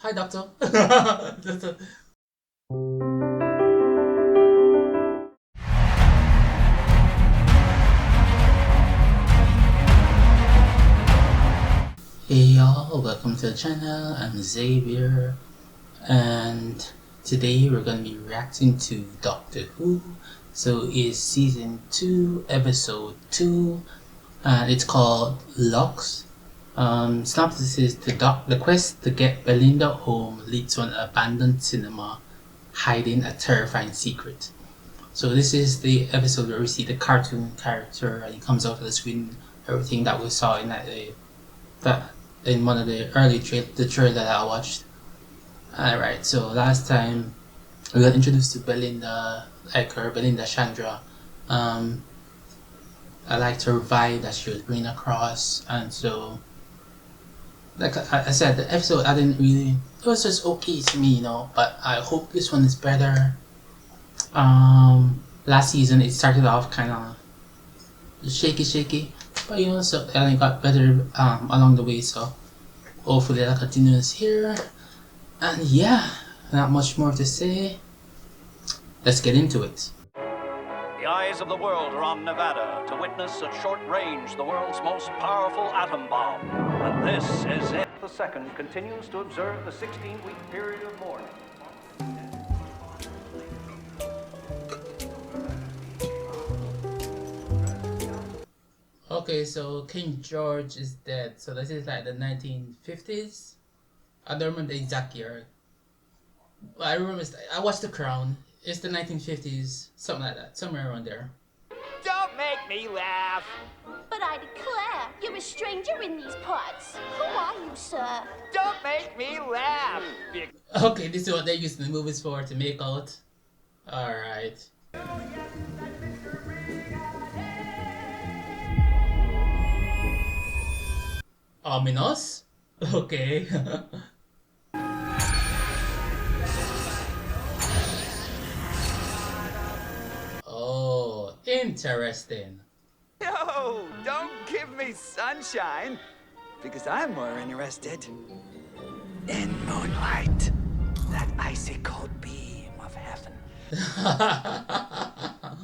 Hi, doctor. Hey y'all, welcome to the channel. I'm Xavier, and today we're gonna be reacting to Doctor Who. So it's season 2, episode 2, and it's called Locks. Synopsis is the quest to get Belinda home leads to an abandoned cinema hiding a terrifying secret. So this is the episode where we see the cartoon character and he comes out of the screen, everything that we saw in that in one of the early the trailer that I watched. Alright, so last time we got introduced to Belinda, Belinda Chandra. I liked her vibe that she was bringing across, and so like I said, the episode it was just okay to me, but I hope this one is better. Last season it started off kind of shaky, but so and it got better along the way, so hopefully that continues here. And yeah, not much more to say. Let's get into it. The eyes of the world are on Nevada to witness at short range the world's most powerful atom bomb. And this is it. The second continues to observe the 16-week period of mourning. Okay, so King George is dead. So this is like the 1950s. I don't remember the exact year. But I remember I watched The Crown. It's the 1950s, something like that, somewhere around there. Don't make me laugh. But I declare, you're a stranger in these parts. Who are you, sir? Don't make me laugh. Okay, this is what they're using the movies for, to make out. Alright. Ominous? Okay. Oh, interesting. No, don't give me sunshine, because I'm more interested in moonlight, that icy cold beam of heaven. I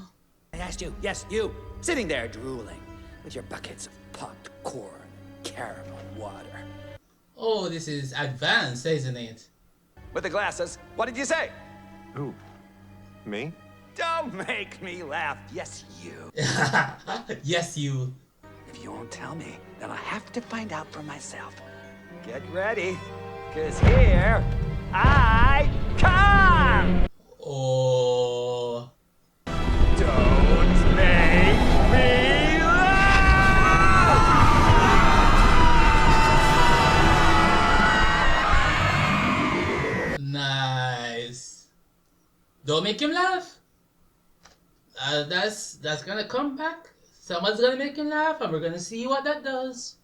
asked you, yes, you, sitting there drooling with your buckets of popped corn, caramel water. Oh, this is advanced, isn't it? With the glasses, what did you say? Who? Me? Don't make me laugh. Yes, you. Yes, you. If you won't tell me, then I'll have to find out for myself. Get ready, because here I come! Oh. Don't make me laugh! Nice. Don't make him laugh. That's gonna come back. Someone's gonna make him laugh, and we're gonna see what that does.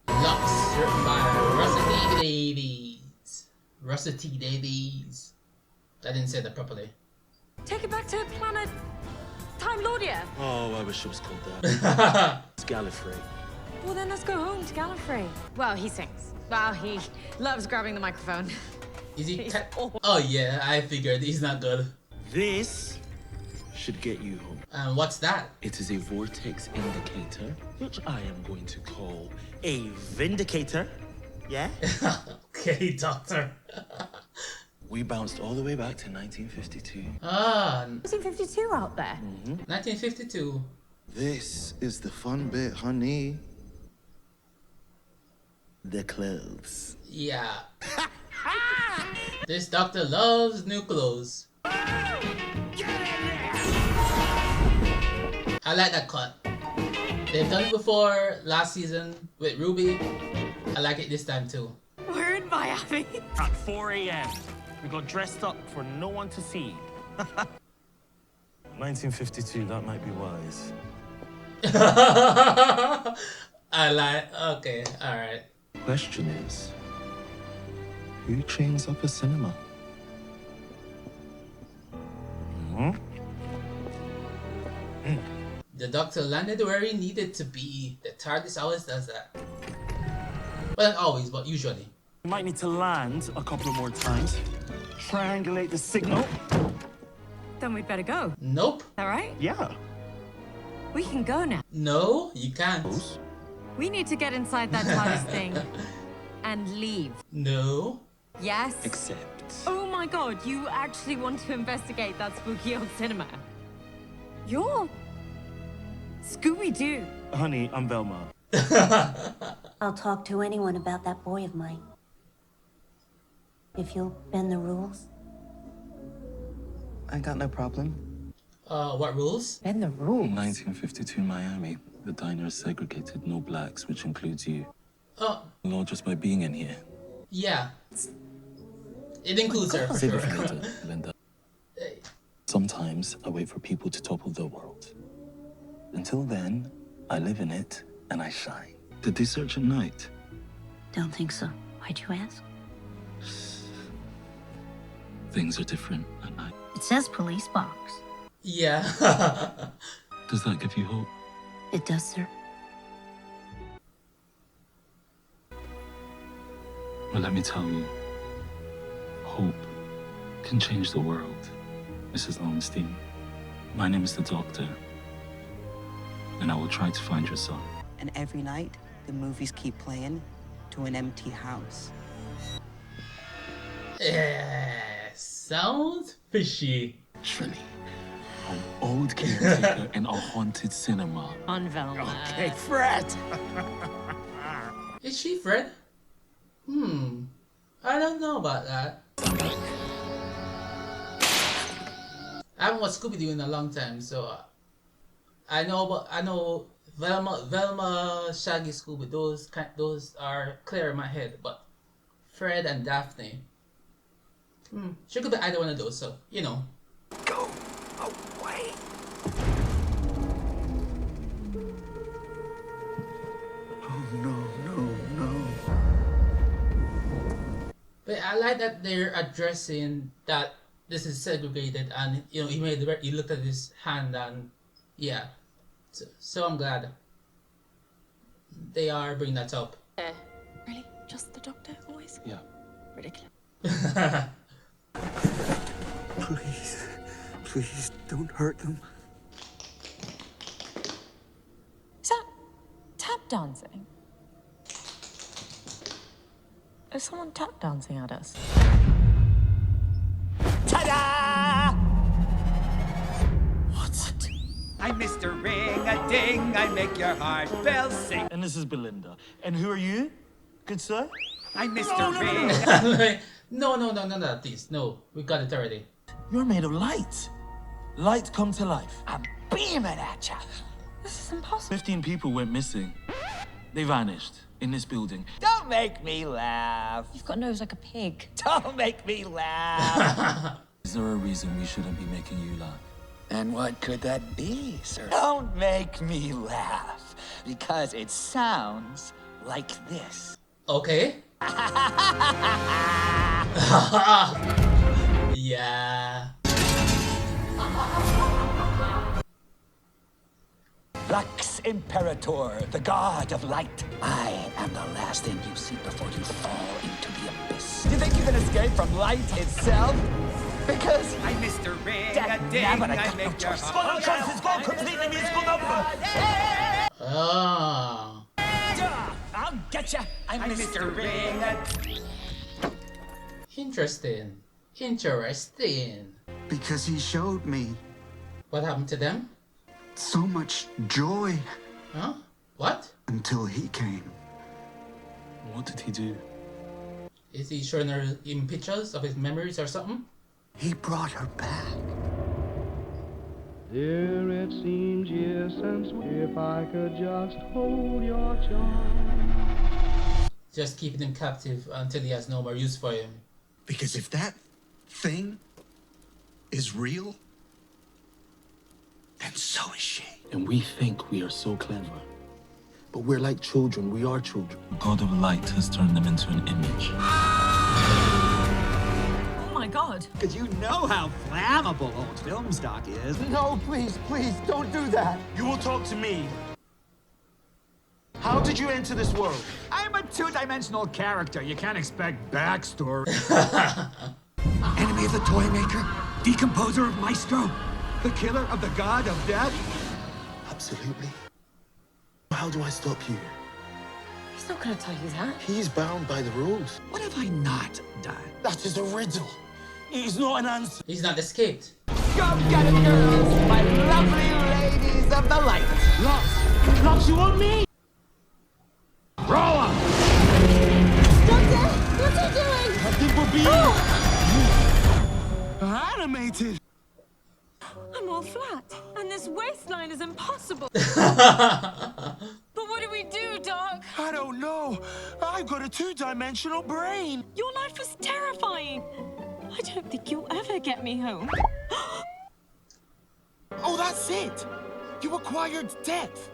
Lux, written by Russell T. Davies. Russell T. Davies. I didn't say that properly. Take it back to planet Time Lordia. Oh, I wish it was called that. It's Gallifrey. Well, then let's go home to Gallifrey. Well, he sings. Well, he loves grabbing the microphone. Is he? Oh yeah, I figured he's not good. This should get you home. And what's that? It is a vortex indicator, which I am going to call a vindicator. Yeah? Okay, doctor. We bounced all the way back to 1952. Ah, 1952 out there. 1952. This is the fun bit, honey. The clothes. Yeah. This doctor loves new clothes. I like that cut. They've done it before last season with Ruby. I like it this time too. We're in Miami. At 4 a.m. We got dressed up for no one to see. 1952, that might be wise. I like, okay, alright. Question is, who chains up a cinema? The doctor landed where he needed to be. The TARDIS always does that. Well, not always, but usually. Might need to land a couple more times. Triangulate the signal. Then we'd better go. Nope. All right? Yeah. We can go now. No, you can't. We need to get inside that TARDIS thing and leave. No. Yes? Except. Oh my god, you actually want to investigate that spooky old cinema? You're Scooby-Doo. Honey, I'm Velma. I'll talk to anyone about that boy of mine. If you'll bend the rules. I got no problem. What rules? Bend the rules. In 1952 Miami, the diner segregated no blacks, which includes you. Oh. Law just by being in here. Yeah. It includes her, for Save sure. it for later, Belinda. Sometimes I wait for people to topple the world. Until then, I live in it and I shine. Did they search at night? Don't think so. Why'd you ask? Things are different at night. It says police box. Yeah. Does that give you hope? It does, sir. Well, let me tell you, hope can change the world, Mrs. Lowenstein. My name is the Doctor, and I will try to find your son. And every night, the movies keep playing to an empty house. Sounds fishy. Actually, an old caretaker in a haunted cinema. On Velma. Okay, Fred. Is she Fred? I don't know about that. I haven't watched Scooby-Doo in a long time, so I know Velma, Shaggy, Scooby, those are clear in my head, but Fred and Daphne. She could be either one of those, so you know. Go away. Oh, no. But I like that they're addressing that this is segregated, and you know he looked at his hand, and yeah, so I'm glad they are bringing that up. Really? Just the Doctor always? Yeah. Ridiculous. Please, don't hurt them. Is that tap dancing? Is someone tap dancing at us? Ta-da! What? I'm Mr. Ring-a-Ding, I make your heart bells sing. And this is Belinda. And who are you? Good sir? I'm Mr. Ring. No, please, no, we got it already. You're made of light. Light come to life. I'm beaming at ya. This is impossible. 15 people went missing. They vanished in this building. Don't make me laugh. You've got a nose like a pig. Don't make me laugh. Is there a reason we shouldn't be making you laugh? And what could that be, sir? Don't make me laugh, because it sounds like this. Okay. Yeah. Lux Imperator, the god of light. I am the last thing you see before you fall into the abyss. You think you can escape from light itself? Because I'm Mr. Ring-a-Ding, I make your heart. It's gone completely musical number. Oh. I'll get ya. I'm Mr. Ring-a-Ding. Interesting. Because he showed me What happened to them? so much joy Huh? What? until he came. What did he do? Is he showing her in pictures of his memories or something? He brought her back. Dear, it seems years since if I could just hold your charm. Just keeping him captive until he has no more use for him. Because if that thing is real, then so is she. And we think we are so clever. But we're like children, we are children. God of light has turned them into an image. Oh my god. Because you know how flammable old film stock is. No, please, don't do that. You will talk to me. How did you enter this world? I'm a two-dimensional character. You can't expect backstory. Enemy of the toy maker, decomposer of Maestro, the killer of the god of death. Absolutely. How do I stop you? He's not gonna tell you that. He's bound by the rules. What have I not done? That is a riddle. It is not an answer. He's not escaped. Go get it, girls! My lovely ladies of the light. Lots, you want me? Roll up! Doctor, what's he doing? I think we're being animated. I'm all flat, and this waistline is impossible. But what do we do, Doc? I don't know. I've got a two-dimensional brain. Your life was terrifying. I don't think you'll ever get me home. Oh, that's it. You acquired depth.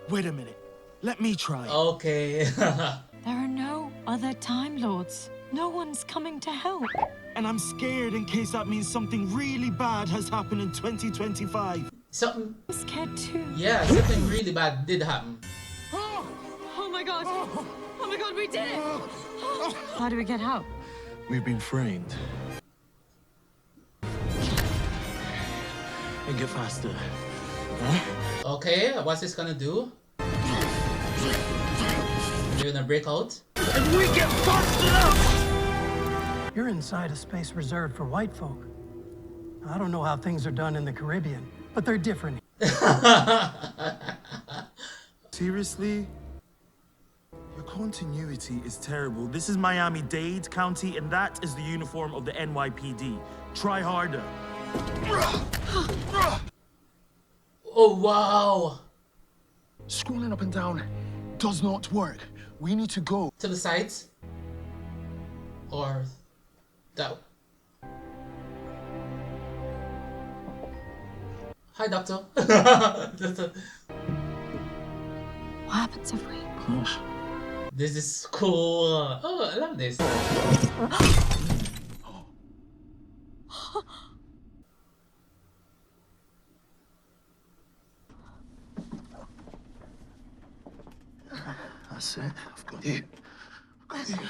Wait a minute. Let me try. Okay. There are no other Time Lords. No one's coming to help. And I'm scared in case that means something really bad has happened in 2025. Something. I'm scared too. Yeah, something really bad did happen. Oh my god. Oh my god, we did it. How do we get out? We've been framed. And get faster. Huh? Okay, what's this gonna do? You're gonna break out? And we get busted up! You're inside a space reserved for white folk. I don't know how things are done in the Caribbean, but they're different. Seriously? Your continuity is terrible. This is Miami-Dade County, and that is the uniform of the NYPD. Try harder. Oh, wow. Scrolling up and down does not work. We need to go. To the sides? Or that? Hi, doctor. What happens if we push? This is cool. Oh, I love this. That's it. I've got you. I've got you.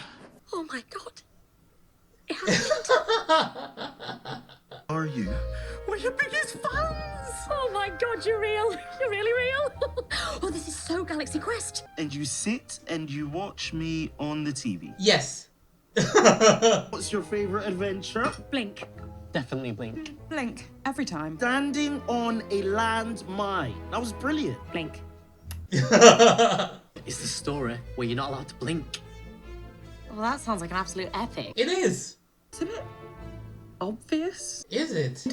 Oh my god. Are you? We're your biggest fans! Oh my god, you're real. You're really real. Oh, this is so Galaxy Quest. And you sit and you watch me on the TV. Yes. What's your favorite adventure? Blink. Definitely Blink. Blink. Every time. Standing on a landmine. That was brilliant. Blink. It's the story where you're not allowed to blink. Well, that sounds like an absolute epic. It is. It's a bit obvious. Is it?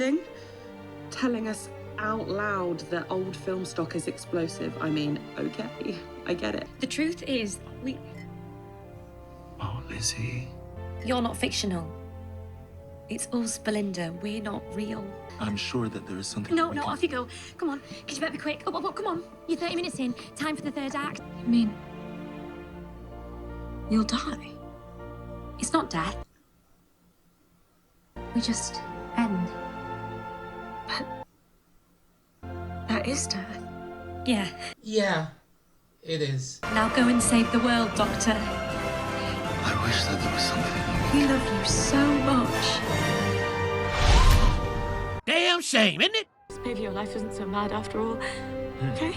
Telling us out loud that old film stock is explosive. I mean, okay, I get it. The truth is, Oh, Lizzie. You're not fictional. It's us, Belinda. We're not real. I'm sure that there is something. No, off you go. Come on, because you better be quick. Oh, come on. You're 30 minutes in. Time for the third act. I mean, you'll die. It's not death. We just end. But that is death. Yeah. Yeah, it is. Now go and save the world, Doctor. I wish that there was something. We love you so much. Damn shame, isn't it? Maybe your life isn't so mad after all. Okay?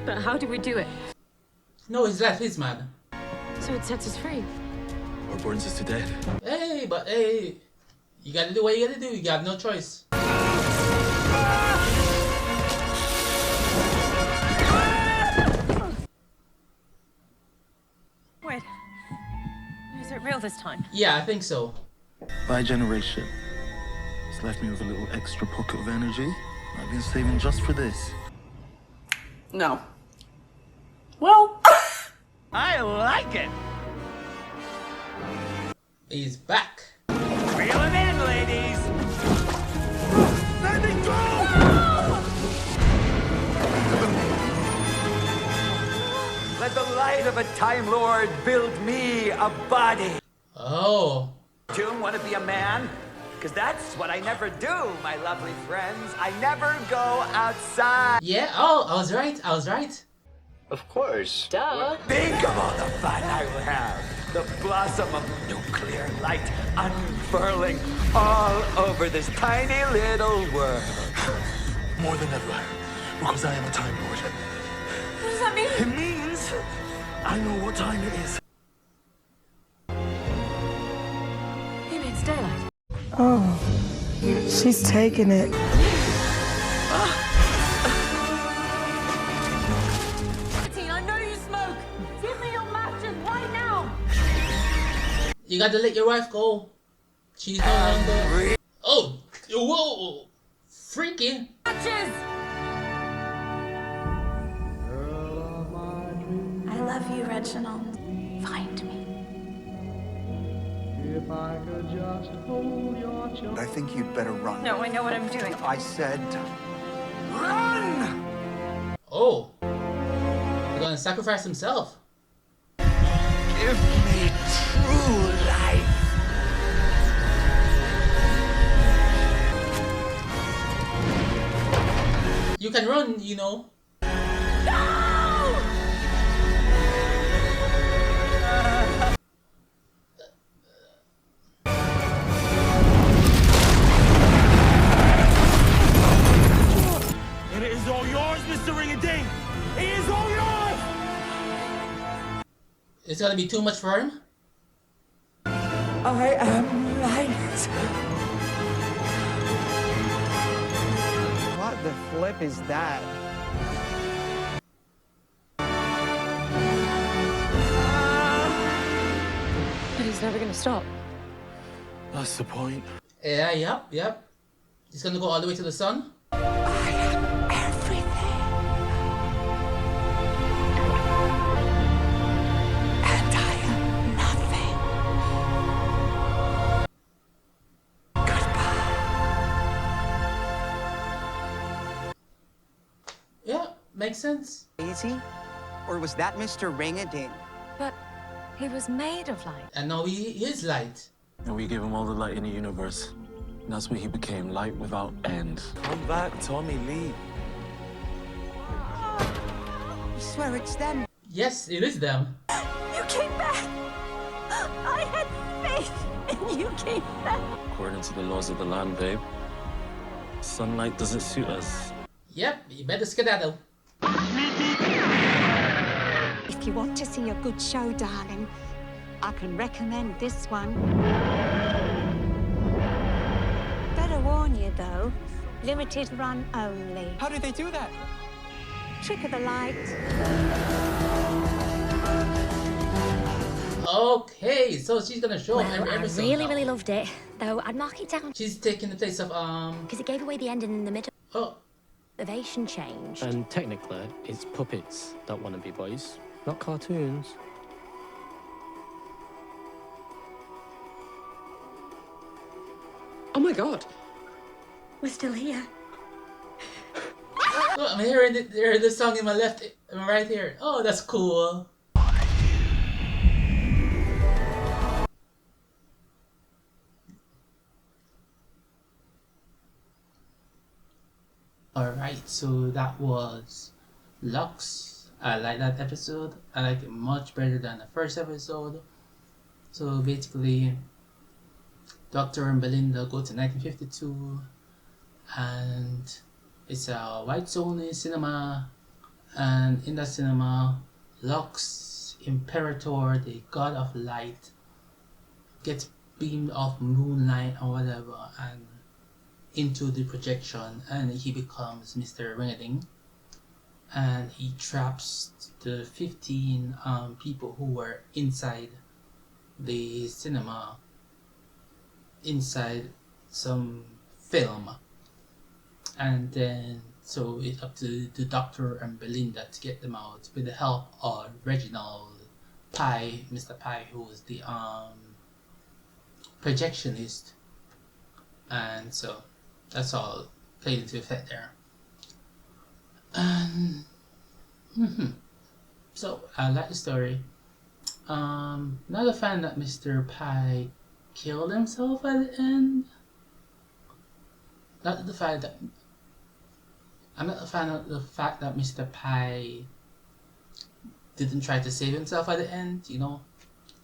But how do we do it? No, his life is mad. So it sets us free. Or burns us to death. Hey, but hey, you gotta do what you gotta do. You got no choice. Wait. Is it real this time? Yeah, I think so. My generation. It's left me with a little extra pocket of energy. I've been saving just for this. No. Well, I like it. He's back. Reel him in, ladies. Let me go! Let the light of a Time Lord build me a body. Oh. Doom, want to be a man? Because that's what I never do, my lovely friends. I never go outside. Yeah, oh, I was right. Of course. Duh. Think of all the fun I will have. The blossom of nuclear light unfurling all over this tiny little world. More than ever, because I am a Time Lord. What does that mean? It means I know what time it is. Maybe it's daylight. Oh, she's taking it. I know you smoke. Give me your matches right now. You got to let your wife go. She's no longer. Oh, whoa, freaky. Matches. I love you, Reginald. Find me. If I could just hold your charm. I think you'd better run. No, I know what I'm doing. I said, run! Oh, he's gonna sacrifice himself. Give me true life. You can run, you know. And it is all yours, Mr. Ring-a-Ding! It is all yours! It's gonna be too much for him. I am light. What the flip is that? But he's never gonna stop. That's the point. Yeah, yep. He's gonna go all the way to the sun. I am everything. And I am nothing. Goodbye. Yeah, makes sense. Easy? Or was that Mr. Ring-a-Ding? But he was made of light. And now he is light. And we gave him all the light in the universe. And that's where he became light without end. Come back, Tommy Lee. You swear it's them? Yes, it is them. You came back! I had faith, and you came back. According to the laws of the land, babe, sunlight doesn't suit us. Yep, you better skedaddle. If you want to see a good show, darling, I can recommend this one. Better warn you, though. Limited run only. How did they do that? Trick of the light. Okay, so she's gonna show up every I episode. really loved it, though I'd mark it down She's taking the place of because it gave away the ending in the middle. Oh. Ovation changed. And technically, it's puppets that want to be boys, not cartoons. Oh my god. We're still here. Oh, I'm hearing the song in my left, right here. Oh, that's cool. Alright, so that was Lux. I like that episode. I like it much better than the first episode. So basically, Doctor and Belinda go to 1952 and it's a white only cinema, and in that cinema, Lux, Imperator, the god of light, gets beamed off moonlight or whatever and into the projection, and he becomes Mr. Ring-a-Ding, and he traps the 15 people who were inside the cinema inside some film, and then so it's up to the Doctor and Belinda to get them out with the help of Reginald Pye, Mr. Pye, who was the projectionist, and so that's all played into effect there. And so I like the story. Not a fan that Mr. Pye killed himself at the end. Not the fact that I'm not a fan of the fact that Mr. Pye didn't try to save himself at the end, you know.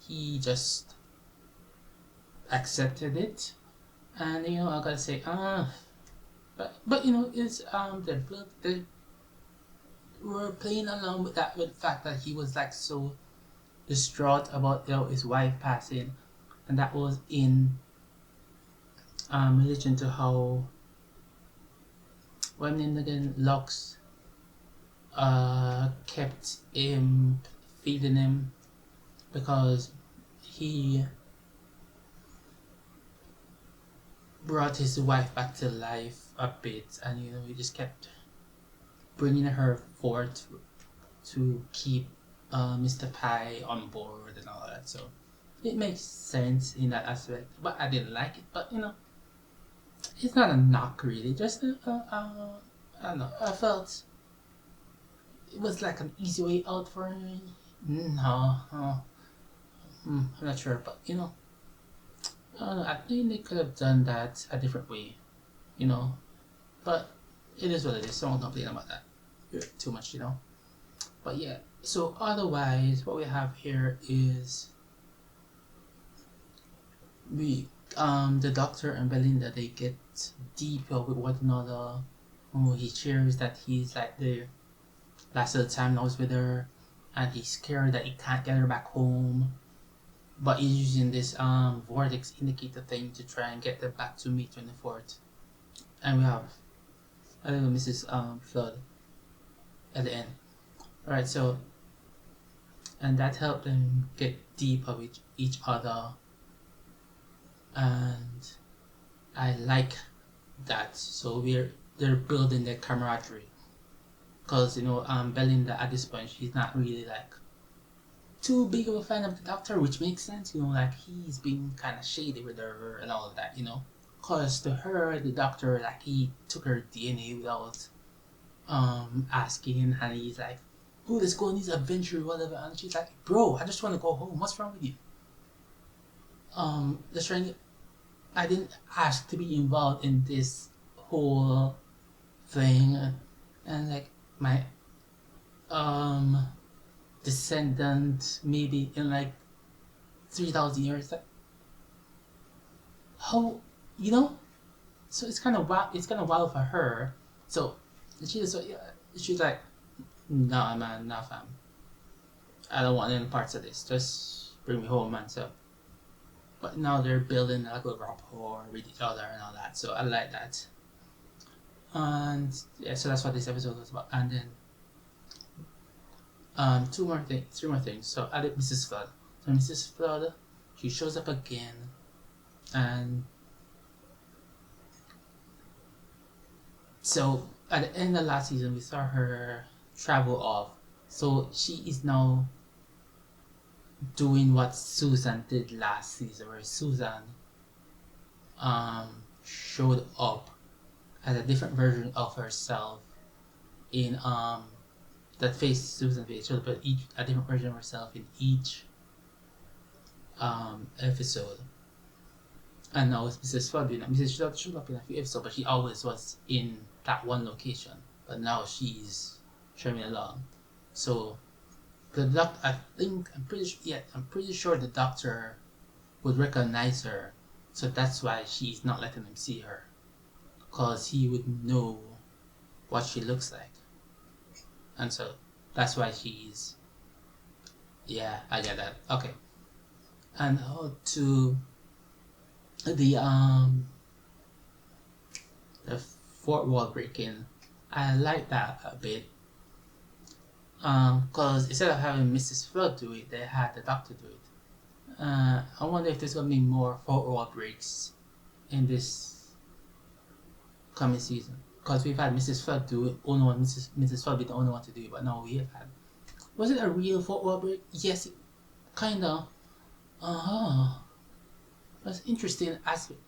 He just accepted it, and you know, I gotta say, but you know, it's they were playing along with that, with the fact that he was like so distraught about, you know, his wife passing, and that was in relation to how, what name again, Lux kept him, feeding him, because he brought his wife back to life a bit, and you know, he just kept bringing her forth to keep Mr. Pie on board and all that. So it makes sense in that aspect, but I didn't like it. But you know, it's not a knock really, just I don't know, I felt it was like an easy way out for me. I'm not sure, but you know, I don't know, I think they could have done that a different way, you know, but it is what it is, so I won't complain about that too much, you know. But yeah, so otherwise what we have here is the Doctor and Belinda, they get deeper with one another. He shares that he's like the last of the time now with her, and he's scared that he can't get her back home, but he's using this vortex indicator thing to try and get them back to May 24th. And we have Mrs. Flood at the end. Alright, so, and that helped them get deeper with each other, and I like that. So they're building their camaraderie, because you know, Belinda at this point, she's not really like too big of a fan of the Doctor, which makes sense, you know, like he's been kind of shady with her and all of that, you know, because to her, the Doctor, like, he took her DNA without asking, and he's like, oh, let's go on this adventure, whatever, and she's like, bro, I just want to go home, what's wrong with you? Just trying, I didn't ask to be involved in this whole thing, and like my descendant maybe in like 3,000 years, like, how, you know, so it's kind of wild for her. So she's like, nah man, nah fam, I don't want any parts of this, just bring me home, man. So but now they're building like a rapport with each other and all that, so I like that. And yeah, so that's what this episode was about. And then three more things. So I did Mrs. Flood. So Mrs. Flood, she shows up again, and so at the end of last season we saw her travel off. So she is now doing what Susan did last season, where Susan showed up as a different version of herself in that face Susan face, but a different version of herself in each episode. And now it's Mrs. Flood. Mrs. Flood showed up in a few episodes, but she always was in that one location. But now she's traveling along. So the doctor, I'm pretty sure the Doctor would recognize her. So that's why she's not letting him see her, cause he would know what she looks like. And so that's why she's, yeah, I get that. Okay. And to the fourth wall breaking, I like that a bit. Cause instead of having Mrs. Flood do it, they had the Doctor do it. I wonder if there's gonna be more fourth wall breaks in this coming season. Because we've had Mrs. Flood do it, Mrs. Flood be the only one to do it, but now we have had. Was it a real fourth wall break? Yes, kinda. That's interesting aspect.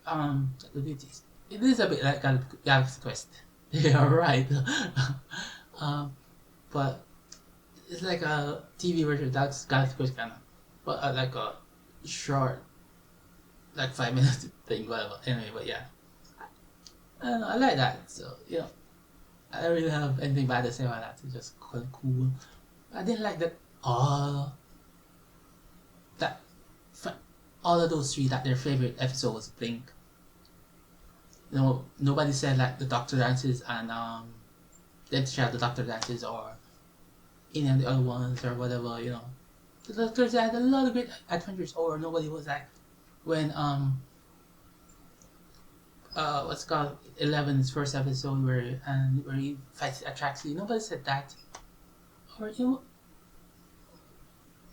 It is a bit like Galaxy Quest. Yeah, right. But it's like a TV version of Galaxy Quest kinda, but like a short, like 5 minute thing, whatever. Anyway, but yeah. I don't know, I like that. So, I don't really have anything bad to say about that. It's just quite cool. I didn't like that all that all of those three that their favorite episode was Blink. You know, nobody said like the Doctor Dances and the Empty Child, the Doctor Dances, or any of the other ones or whatever. You know, the Doctors had a lot of great adventures. Or nobody was like when what's it called 11's first episode where he fights Atraxi. Nobody said that. Or you know,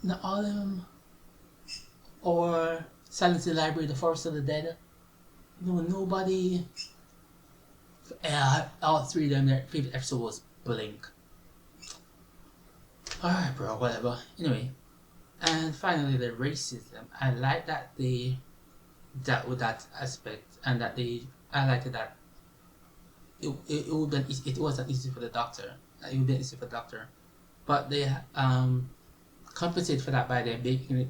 not all of them. Or Silence in the Library, The Forest of the Dead. You know, nobody. All three of them, their favorite episode was Blink. Alright, bro, whatever. Anyway, and finally, the racism. I like that they dealt with that aspect, and that I like that it wasn't easy for the Doctor. It would be easy for the Doctor, but they compensate for that by them making it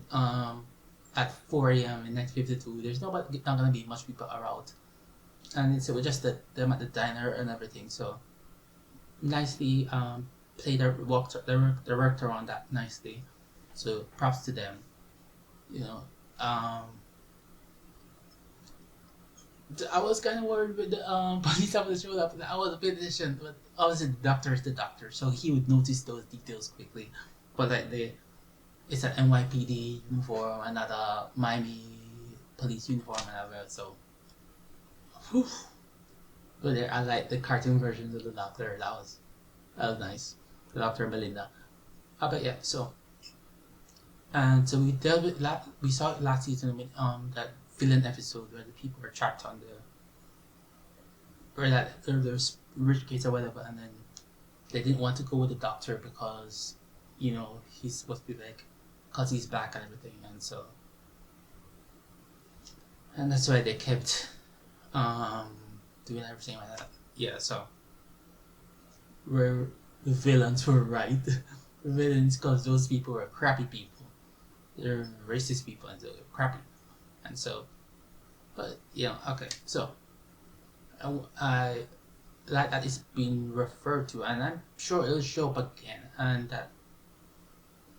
at 4 a.m. in 1952. There's not gonna be much people around, and so just them at the diner and everything. So nicely played their worked around that nicely. So props to them. You know, I was kind of worried with the police officer showed up. I was a bit hesitant, but obviously the Doctor is the Doctor, so he would notice those details quickly. But like it's an NYPD uniform and not a Miami police uniform and whatever. So, whew. But I like the cartoon versions of the Doctor. That was nice. The Doctor and Belinda. But yeah, so. And so we dealt with we saw it last season with that villain episode where the people were trapped on there's rich kids or whatever, and then they didn't want to go with the Doctor because, you know, he's supposed to be like, because he's black and everything, and that's why they kept doing everything like that. Yeah, so where the villains were right. The villains, because those people were crappy people. They're racist people and they're crappy. And so, but yeah, okay. So I like that it's been referred to, and I'm sure it'll show up again, and that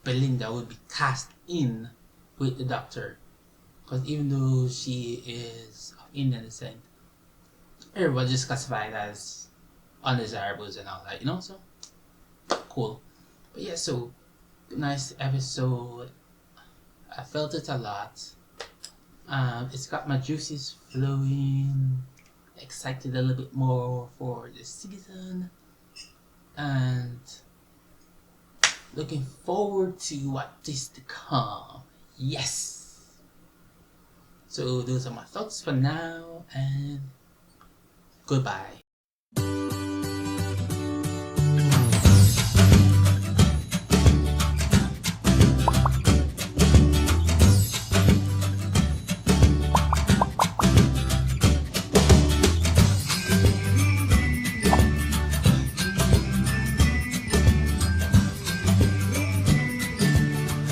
Belinda would be cast in with the Doctor, because even though she is of Indian descent, everyone just classified as undesirables and all that, you know. So cool. But yeah, so nice episode. I felt it a lot. It's got my juices flowing. Excited a little bit more for this season, and looking forward to what is to come. Yes. So those are my thoughts for now, and goodbye.